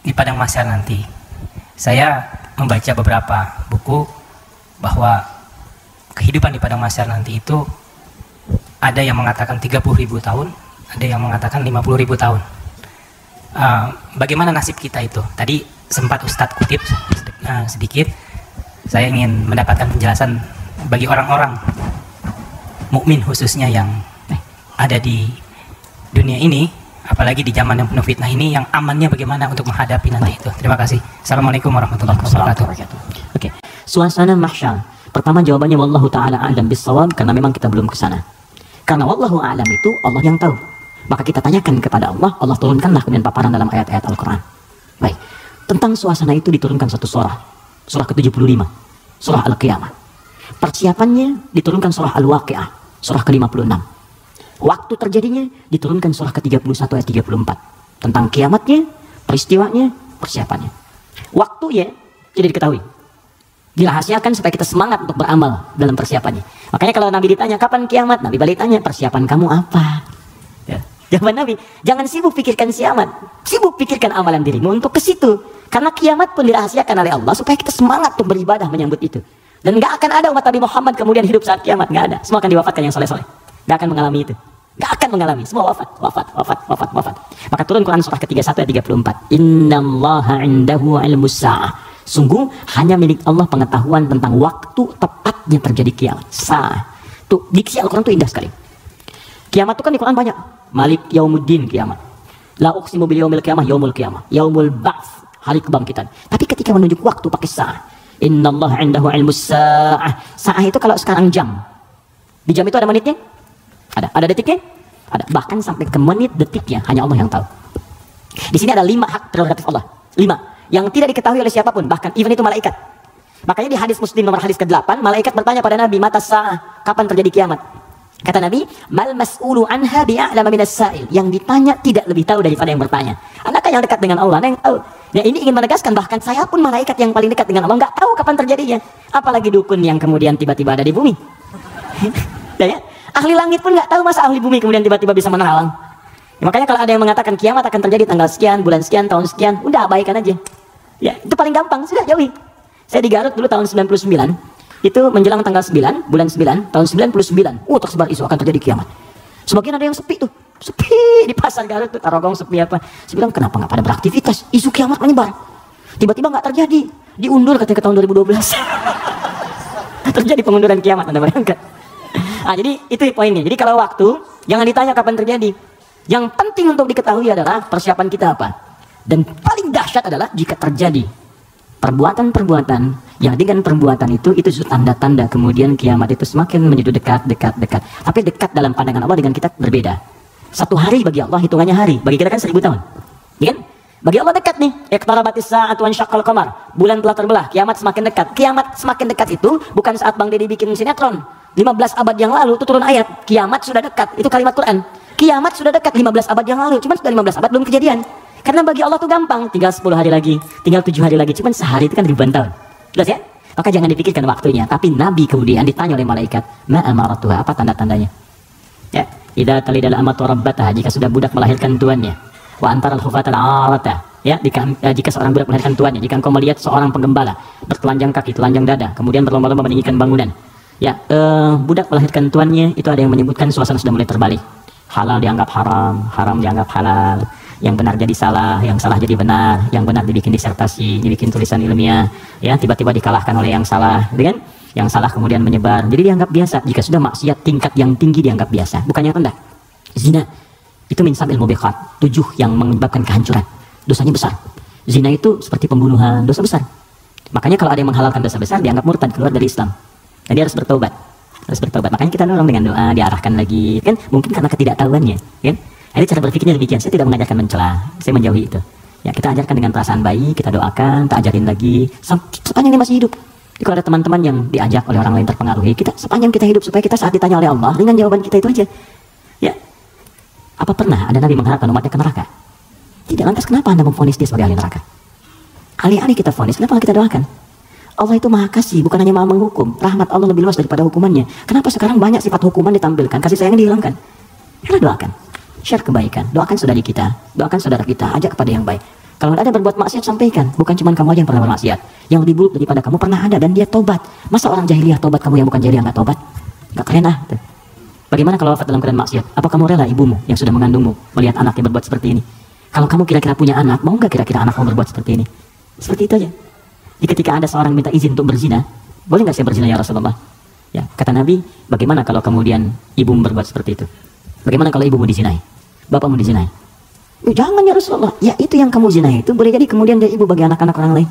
di padang mahsyar nanti. Saya membaca beberapa buku bahwa kehidupan di padang mahsyar nanti itu ada yang mengatakan 30.000 tahun, ada yang mengatakan 50.000 tahun. Bagaimana nasib kita itu? Tadi sempat Ustadz kutip sedikit. Saya ingin mendapatkan penjelasan bagi orang-orang mukmin khususnya yang ada di dunia ini, apalagi di zaman yang penuh fitnah ini, yang amannya bagaimana untuk menghadapi nanti itu. Terima kasih. Assalamualaikum warahmatullahi wabarakatuh. Oke, suasana mahsyar. Pertama jawabannya wallahu taala a'lam bissawab, karena memang kita belum ke sana. Karena wallahu a'lam itu Allah yang tahu. Maka kita tanyakan kepada Allah, Allah turunkanlah kemudian paparan dalam ayat-ayat Al-Qur'an. Baik. Tentang suasana itu diturunkan satu surah. Surah ke-75. Surah Al-Qiyamah. Persiapannya diturunkan surah Al-Waqi'ah. Surah ke-56. Waktu terjadinya diturunkan surah ke-31 ayat 34. Tentang kiamatnya, peristiwanya, persiapannya. Waktunya tidak diketahui. Dirahasiakan supaya kita semangat untuk beramal dalam persiapannya. Makanya kalau Nabi ditanya kapan kiamat, Nabi balik tanya, persiapan kamu apa? Ya. Jawaban Nabi, jangan sibuk pikirkan kiamat, sibuk pikirkan amalan dirimu untuk ke situ. Karena kiamat pun dirahasiakan oleh Allah supaya kita semangat untuk beribadah menyambut itu. Dan gak akan ada umat Nabi Muhammad kemudian hidup saat kiamat, gak ada. Semua akan diwafatkan yang soleh-soleh. Gak akan mengalami itu. Gak akan mengalami. Semua wafat. Maka turun Quran surah ke-31 ayat 34. Innallaha indahu ilmus sa'ah. Sungguh hanya milik Allah pengetahuan tentang waktu tepatnya terjadi kiamat. Tuh, diksi Al-Quran itu indah sekali. Kiamat itu kan di Quran banyak. Malik yaumuddin kiamat. La uqsimu bil yaumil qiyamah yaumul qiyamah. Yaumul ba'ts, hari kebangkitan. Tapi ketika menunjuk waktu pakai sa'ah. Innallaha indahu ilmus sa'ah. Sa'ah itu kalau sekarang jam. Di jam itu ada menitnya? Ada detiknya? Ada. Bahkan sampai ke menit detiknya hanya Allah yang tahu. Di sini ada 5 hak prerogatif Allah. 5 yang tidak diketahui oleh siapapun, bahkan even itu malaikat. Makanya di hadis Muslim nomor hadis ke-8, malaikat bertanya pada Nabi, mata sa'ah, kapan terjadi kiamat? Kata Nabi, mal mas'ulu anha bi'a'lama minas sa'il. Yang ditanya tidak lebih tahu daripada yang bertanya. Anaknya yang dekat dengan Allah, yang tahu. Ya, ini ingin menegaskan bahkan saya pun malaikat yang paling dekat dengan Allah nggak tahu kapan terjadinya. Apalagi dukun yang kemudian tiba-tiba ada di bumi. Ya, ahli langit pun nggak tahu, masa ahli bumi kemudian tiba-tiba bisa menerawang. Ya, makanya kalau ada yang mengatakan kiamat akan terjadi tanggal sekian, bulan sekian, tahun sekian, udah abaikan aja. Ya, itu paling gampang, sudah jauhi. Saya di Garut dulu tahun 99, itu menjelang tanggal 9, bulan 9, tahun 99. Tersebar isu akan terjadi kiamat. Sebagian ada yang sepi tuh, sepi di pasar Garut tuh, Tarogong sepi apa. Saya bilang kenapa nggak pada beraktivitas, isu kiamat menyebar. Tiba-tiba nggak terjadi, diundur katanya ke tahun 2012. Terjadi pengunduran kiamat, Anda bayangkan. Nah, jadi itu poinnya. Jadi kalau waktu, jangan ditanya kapan terjadi. Yang penting untuk diketahui adalah persiapan kita apa. Dan paling dahsyat adalah jika terjadi perbuatan-perbuatan yang dengan perbuatan itu tanda-tanda kemudian kiamat itu semakin menuju dekat. Tapi dekat dalam pandangan Allah dengan kita berbeda. 1 hari bagi Allah hitungannya hari, bagi kita kan 1000 tahun. Ya kan? Bagi Allah dekat nih. Iqtarabatis sa'atu wa insyaqqal qamar. Bulan telah terbelah, kiamat semakin dekat. Kiamat semakin dekat itu bukan saat Bang Deddy bikin sinetron. 15 abad yang lalu itu turun ayat, kiamat sudah dekat. Itu kalimat Quran. Kiamat sudah dekat 15 abad yang lalu, cuman sudah 15 abad belum kejadian. Karena bagi Allah tuh gampang, tinggal 10 hari lagi, tinggal 7 hari lagi, cuman sehari itu kan ribuan tahun. Jelas ya? Maka jangan dipikirkan waktunya. Tapi Nabi kemudian ditanya oleh malaikat, ma amaratuha, apa tanda-tandanya? Ya, idza talidal amatu rabbataha, jika sudah budak melahirkan tuannya. Wa antaral hufatal arata, ya, jika seorang budak melahirkan tuannya, jika engkau melihat seorang penggembala bertelanjang kaki, telanjang dada, kemudian berlomba-lomba meninggikan bangunan. Ya, budak melahirkan tuannya, itu ada yang menyebutkan suasana sudah mulai terbalik. Halal dianggap haram, haram dianggap halal, yang benar jadi salah, yang salah jadi benar, yang benar dibikin disertasi, dibikin tulisan ilmiah, ya, tiba-tiba dikalahkan oleh yang salah, dengan yang salah kemudian menyebar. Jadi dianggap biasa. Jika sudah maksiat tingkat yang tinggi dianggap biasa, bukan yang rendah. Zina itu min sabil mubiqat, 7 yang menyebabkan kehancuran. Dosanya besar. Zina itu seperti pembunuhan, dosa besar. Makanya kalau ada yang menghalalkan dosa besar dianggap murtad, keluar dari Islam. Jadi harus bertobat. Makanya kita dorong dengan doa, diarahkan lagi, kan? Mungkin karena ketidaktahuannya, kan? Jadi cara berpikirnya demikian. Saya tidak mengajarkan mencela, saya menjauhi itu. Ya, kita ajarkan dengan perasaan baik, kita doakan, kita ajarin lagi sepanjang dia masih hidup. Jadi kalau ada teman-teman yang diajak oleh orang lain terpengaruhi, kita sepanjang kita hidup supaya kita saat ditanya oleh Allah dengan jawaban kita itu aja. Ya, apa pernah ada Nabi mengharapkan umatnya ke neraka? Tidak. Lantas kenapa Anda memvonis dia sebagai ahli neraka? Alih-alih kita vonis, kenapa kita doakan? Allah itu maha kasih, bukan hanya maha menghukum. Rahmat Allah lebih luas daripada hukumannya. Kenapa sekarang banyak sifat hukuman ditampilkan, kasih sayang dihilangkan? Karena doakan, share kebaikan, doakan saudari kita, doakan saudara kita, ajak kepada yang baik. Kalau ada yang berbuat maksiat, sampaikan. Bukan cuma kamu aja yang pernah bermaksiat. Yang lebih buruk daripada kamu pernah ada dan dia tobat. Masa orang jahiliyah tobat, kamu yang bukan jahiliyah nggak tobat? Nggak keren ah. Bagaimana kalau wafat dalam keadaan maksiat? Apa kamu rela ibumu yang sudah mengandungmu melihat anaknya berbuat seperti ini? Kalau kamu kira-kira punya anak, mau nggak kira-kira anak kamu berbuat seperti ini? Seperti itu aja. Jadi ketika ada seorang minta izin untuk berzina, boleh nggak saya berzina ya Rasulullah? Ya, kata Nabi, bagaimana kalau kemudian ibumu berbuat seperti itu? Bagaimana kalau ibumu dizinai? Bapakmu dizinai? Jangan ya Rasulullah. Ya itu yang kamu zinai itu boleh jadi kemudian dia ibu bagi anak-anak orang lain.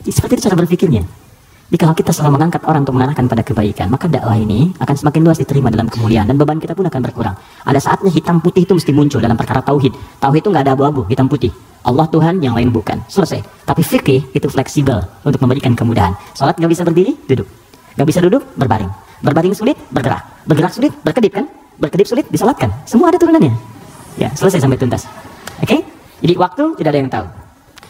Seperti itu cara berpikirnya. Jadi kalau kita selalu mengangkat orang untuk mengarahkan pada kebaikan, maka dakwah ini akan semakin luas diterima dalam kemuliaan dan beban kita pun akan berkurang. Ada saatnya hitam putih itu mesti muncul dalam perkara tauhid. Tauhid itu nggak ada abu-abu, hitam putih. Allah Tuhan, yang lain bukan. Selesai. Tapi fikih itu fleksibel untuk memberikan kemudahan. Salat nggak bisa berdiri, duduk. Nggak bisa duduk, berbaring. Berbaring sulit, bergerak. Bergerak sulit, berkedip kan? Berkedip sulit, disalatkan. Semua ada turunannya. Ya, selesai sampai tuntas. Oke? Jadi waktu tidak ada yang tahu.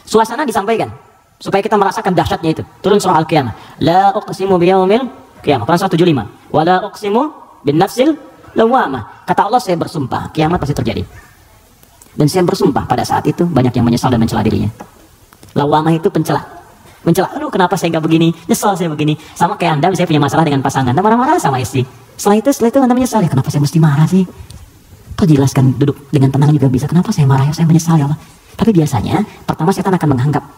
Suasana disampaikan supaya kita merasakan dahsyatnya itu. Turun surah Al-Qiyamah. La uqsimu biyaumil qiyamah. Quran 175. Wa la uqsimu bin nafsil lawamah. Kata Allah, saya bersumpah kiamat pasti terjadi. Dan saya bersumpah pada saat itu banyak yang menyesal dan mencela dirinya. Lawamah itu pencela. Mencela, aduh kenapa saya nggak begini? Nyesal saya begini. Sama kayak Anda misalnya punya masalah dengan pasangan, Anda marah-marah sama istri. Setelah itu Anda menyesal, ya kenapa saya mesti marah sih? Kau jelaskan duduk dengan tenang juga bisa. Kenapa saya marah ya? Saya menyesal ya Allah. Tapi biasanya pertama setan akan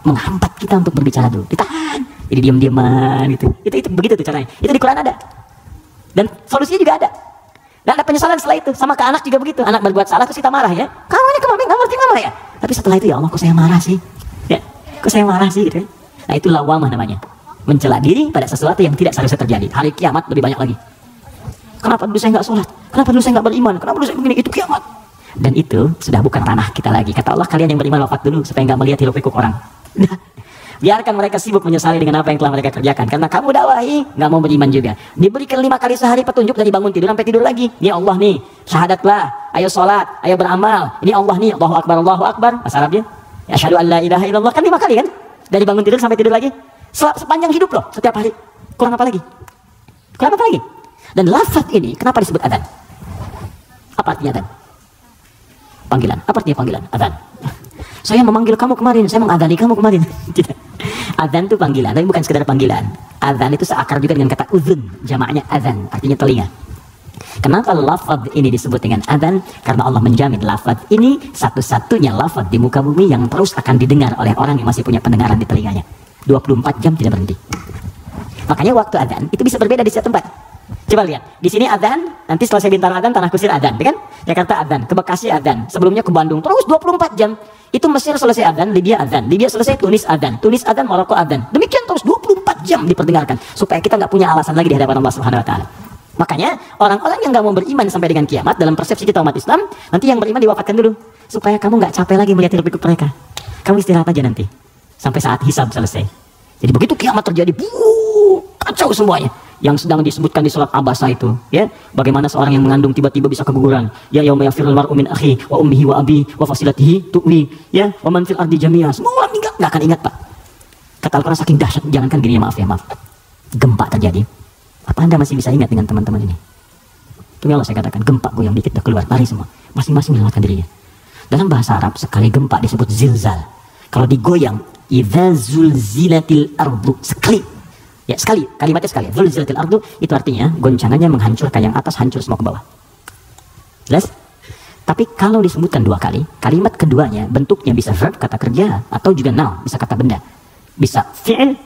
menghambat kita untuk berbicara dulu. Ditahan. Jadi diam-diaman gitu. Itu begitu tuh caranya. Itu di Quran ada. Dan solusinya juga ada. Dan ada penyesalan setelah itu. Sama ke anak juga begitu. Anak berbuat salah terus kita marah ya. Kamu ini kemarin nggak ngerti mama ya. Tapi setelah itu ya Allah kok saya marah sih. Ya, kok saya marah sih gitu. Nah itu lawamah namanya. Mencela diri pada sesuatu yang tidak seharusnya terjadi. Hari kiamat lebih banyak lagi. Kenapa dulu saya nggak sholat? Kenapa dulu saya nggak beriman? Kenapa dulu saya begini? Itu kiamat. Dan itu sudah bukan ranah kita lagi. Kata Allah, kalian yang beriman wafat dulu supaya nggak melihat hiruk pikuk orang. Biarkan mereka sibuk menyesali dengan apa yang telah mereka kerjakan. Karena kamu dakwahi nggak mau beriman juga. Diberikan 5 kali sehari petunjuk dari bangun tidur sampai tidur lagi. Ini Allah nih, syahadatlah, ayo sholat, ayo beramal. Ini Allah nih, Allahu Akbar, Allahu Akbar. Bahasa Arabnya, asyhadu an la ilaha illallah. Kan 5 kali kan? Dari bangun tidur sampai tidur lagi. Sepanjang hidup loh, setiap hari. Kurang apa lagi? Kurang apa lagi? Dan lafaz ini kenapa disebut adzan? Apa artinya adzan? Panggilan. Apa artinya panggilan? Adzan. Saya memanggil kamu kemarin, saya mengadani kamu kemarin. Tidak. Adzan itu panggilan, tapi bukan sekedar panggilan. Adzan itu seakar juga dengan kata uzun, jamaknya adzan, artinya telinga. Kenapa lafaz ini disebut dengan adzan? Karena Allah menjamin lafaz ini satu-satunya lafaz di muka bumi yang terus akan didengar oleh orang yang masih punya pendengaran di telinganya. 24 jam tidak berhenti. Makanya waktu adzan itu bisa berbeda di setiap tempat. Coba lihat, di sini adzan, nanti setelah saya Bintaro adzan, Tanah Kusir adzan, kan? Jakarta adzan, ke Bekasi adzan, sebelumnya ke Bandung, terus 24 jam. Itu Mesir selesai adzan, Libya adzan, Libya selesai Tunis adzan, Maroko adzan. Demikian terus 24 jam diperdengarkan supaya kita nggak punya alasan lagi di hadapan Allah Subhanahu wa taala. Makanya orang-orang yang nggak mau beriman sampai dengan kiamat dalam persepsi kita umat Islam, nanti yang beriman diwafatkan dulu supaya kamu nggak capek lagi melihat hiruk pikuk mereka. Kamu istirahat aja nanti sampai saat hisab selesai. Jadi begitu kiamat terjadi, kacau semuanya. Yang sedang disebutkan di surat Abasa itu, ya, bagaimana seorang yang mengandung tiba-tiba bisa keguguran. Ya yauma yafirul mar'u min akhi wa ummihi wa abi wa fasilatihi tuwi, ya, wa man fil ardi jami'a. Semua orang enggak akan ingat, Pak. Kata Al-Qur'an saking dahsyat, jangankan gini ya, maaf. Gempa terjadi. Apa Anda masih bisa ingat dengan teman-teman ini? Demi Allah saya katakan, gempa goyang dikit udah keluar, lari semua. Masing-masing menyelamatkan dirinya. Dalam bahasa Arab sekali gempa disebut zilzal. Kalau digoyang, idza zulzilatil ardu, sekali. Ya sekali, kalimatnya sekali. Zulzilatil ardu itu artinya goncangannya menghancurkan yang atas, hancur semua ke bawah. Jelas? Tapi kalau disebutkan 2 kali, kalimat keduanya bentuknya bisa verb, kata kerja, atau juga noun, bisa kata benda. Bisa fi'il,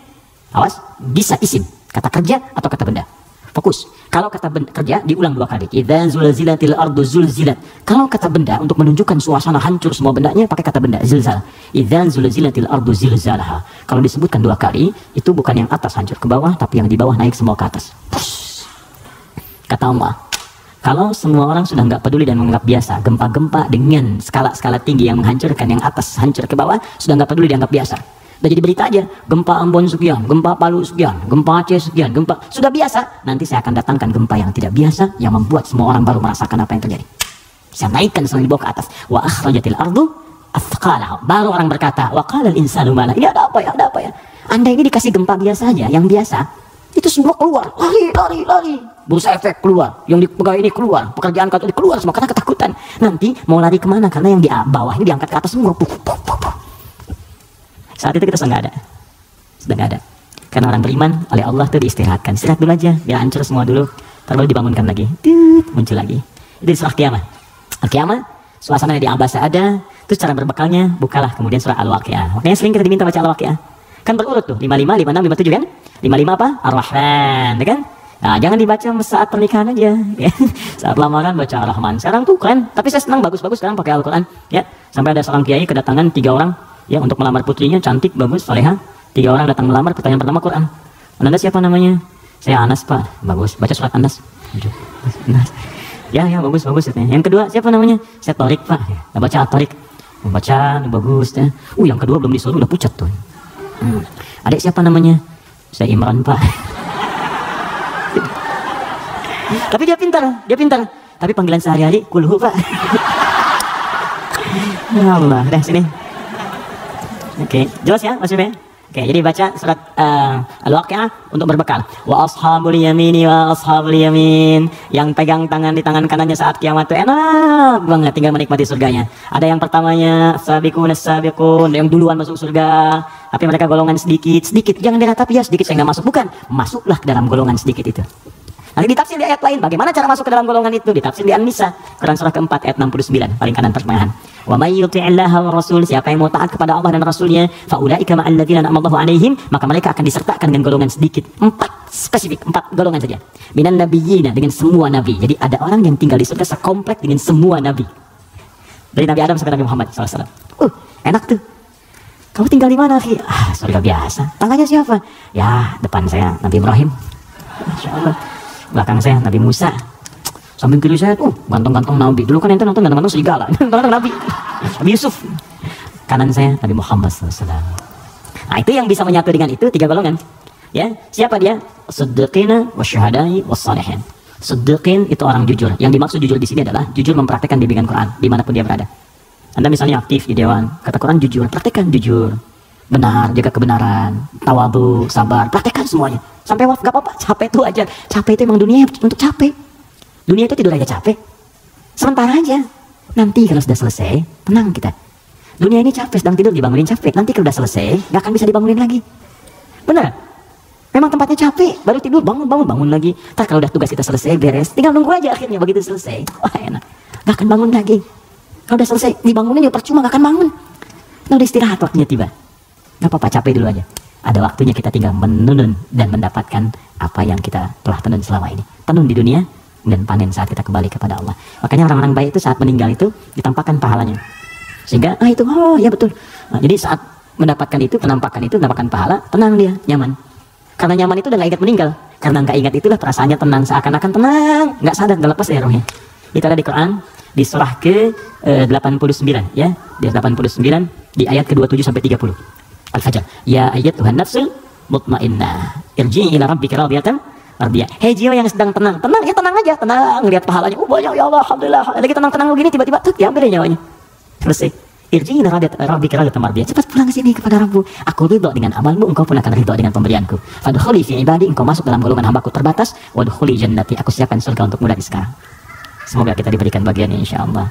awas, bisa isim, kata kerja atau kata benda. Fokus. Kalau kata kerja diulang 2 kali. Idza zulzilatil ardu zulzilat. Kalau kata benda untuk menunjukkan suasana hancur semua bendanya pakai kata benda zilzal. Idza zulzilatil ardu zilzalaha. Kalau disebutkan 2 kali itu bukan yang atas hancur ke bawah, tapi yang di bawah naik semua ke atas. Push. Kata Allah, kalau semua orang sudah nggak peduli dan menganggap biasa gempa-gempa dengan skala-skala tinggi yang menghancurkan yang atas hancur ke bawah, sudah nggak peduli dianggap biasa. Udah jadi berita aja, gempa Ambon sekian, gempa Palu sekian, gempa Aceh sekian, gempa sudah biasa. Nanti saya akan datangkan gempa yang tidak biasa yang membuat semua orang baru merasakan apa yang terjadi. Saya naikkan semua dibawa ke atas. Wa akhrajatil ardu athqalaha. Baru orang berkata, wa qala al-insanu ma la. Ini ada apa ya? Ada apa ya? Anda ini dikasih gempa biasa aja, yang biasa itu semua keluar, lari. Bursa efek keluar, yang di pegawai ini keluar, pekerjaan kantor keluar semua karena ketakutan. Nanti mau lari kemana? Karena yang di bawah ini diangkat ke atas semua. Saat itu kita sudah nggak ada. Karena orang beriman oleh Allah tuh diistirahatkan. Istirahat dulu aja, biar hancur semua dulu. Terus dibangunkan lagi, muncul lagi. Itu di surah Qiyamah. Al-Qiyamah, suasana di Abasa ada. Terus cara berbekalnya, bukalah kemudian surah Al-Waqi'ah. Makanya sering kita diminta baca Al-Waqi'ah. Kan berurut tuh, 55, 56, 57 kan? 55 apa? Ar-Rahman, ya kan? Nah, jangan dibaca saat pernikahan aja, ya. Saat lamaran baca Ar-Rahman. Sekarang tuh keren, tapi saya senang bagus-bagus sekarang pakai Al-Quran, ya. Sampai ada seorang kiai kedatangan 3 orang, ya, untuk melamar putrinya, cantik, bagus, soleha. 3 orang datang melamar, pertanyaan pertama Quran. Anda siapa namanya? Saya Anas, Pak. Bagus, baca surat Anas. Anas. Ya, bagus. Yang kedua, siapa namanya? Saya Torik, Pak. Ya, baca Torik. Baca, bagus, ya. Yang kedua belum disuruh, udah pucat tuh. Adik siapa namanya? Saya Imran, Pak. Tapi dia pintar. Tapi panggilan sehari-hari kulhu, Pak. Ya Allah, dah sini. Oke, jelas ya maksudnya? Oke, jadi baca surat Al-Waqi'ah untuk berbekal. Wa ashabul yamini wa ashabul yamin. Yang pegang tangan di tangan kanannya saat kiamat itu enak banget, tinggal menikmati surganya. Ada yang pertamanya sabiqun as-sabiqun, yang duluan masuk surga. Tapi mereka golongan sedikit. Jangan diratapi ya sedikit saya nggak masuk, bukan. Masuklah ke dalam golongan sedikit itu. Nanti ditafsir di ayat lain, bagaimana cara masuk ke dalam golongan itu? Ditafsir di An-Nisa, Quran surah keempat ayat 69, paling kanan pertengahan. Wa may yuti'illaha wa rasul, siapa yang mau taat kepada Allah dan Rasulnya, fa ulaika ma'al ladzina an'amallahu 'alaihim, maka mereka akan disertakan dengan golongan sedikit. 4 golongan saja. Minan nabiyyina, dengan semua nabi. Jadi ada orang yang tinggal di surga sekomplek dengan semua nabi. Dari Nabi Adam sampai Nabi Muhammad SAW. Enak tuh. Kamu tinggal di mana, Fi? Surga biasa. Tangannya siapa? Ya, depan saya Nabi Ibrahim. Masyaallah. Belakang saya Nabi Musa, samping kiri saya tuh ganteng-ganteng Nabi. Dulu kan ente nonton ganteng-ganteng serigala, ganteng Nabi Yusuf. Kanan saya Nabi Muhammad SAW. Nah, itu yang bisa menyatu dengan itu 3 golongan. Ya, siapa dia? Siddiqina wasyuhada'i wassalihin. Siddiqin itu orang jujur. Yang dimaksud jujur di sini adalah jujur mempraktekkan bimbingan Quran dimanapun dia berada. Anda misalnya aktif di dewan, kata Quran jujur, praktekkan jujur. Benar, jaga kebenaran, tawadu, sabar, praktekkan semuanya. Sampai wafat gak apa-apa, capek itu aja. Capek itu emang dunia untuk capek. Dunia itu tidur aja capek. Sementara aja. Nanti kalau sudah selesai, tenang kita. Dunia ini capek, sedang tidur dibangunin capek. Nanti kalau sudah selesai, gak akan bisa dibangunin lagi. Benar? Memang tempatnya capek, baru tidur, bangun lagi. Ntar kalau udah tugas kita selesai, beres, tinggal nunggu aja akhirnya begitu selesai. Wah enak, gak akan bangun lagi. Kalau udah selesai, dibangunin ya percuma, gak akan bangun. Nah udah istirahat waktunya tiba. Gak apa-apa, capek dulu aja. Ada waktunya kita tinggal menenun dan mendapatkan apa yang kita telah tenun selama ini. Tenun di dunia dan panen saat kita kembali kepada Allah. Makanya orang-orang baik itu saat meninggal itu ditampakkan pahalanya. Sehingga itu, ya betul. Nah, jadi saat mendapatkan itu, penampakan itu, mendapatkan pahala, tenang dia, nyaman. Karena nyaman itu udah gak ingat meninggal. Karena gak ingat itulah perasaannya tenang, seakan-akan tenang, gak sadar, gak lepas ya rohnya. Itu ada di Quran, di surah ke 89 ya, di 89 di ayat ke-27 sampai 30. Al-Fajr. Ya ayyatuhan nafsul mutmainnah, irji'i ila rabbika radiyatan mardiyah. Hei jiwa yang sedang tenang ya tenang aja, tenang lihat pahalanya. Banyak ya Allah, alhamdulillah. Lagi tenang begini tiba-tiba tuh diambil nyawanya. Selesai. Irji'i ila rabbika radiyatan mardiyah. Cepat pulang ke sini kepada Rabbmu. Aku ridho dengan amalmu, engkau pun akan ridho dengan pemberianku. Fadkhuli fi ibadi, engkau masuk dalam golongan hambaku terbatas. Wadkhuli jannati, aku siapkan surga untukmu dari sekarang. Semoga kita diberikan bagiannya insyaallah.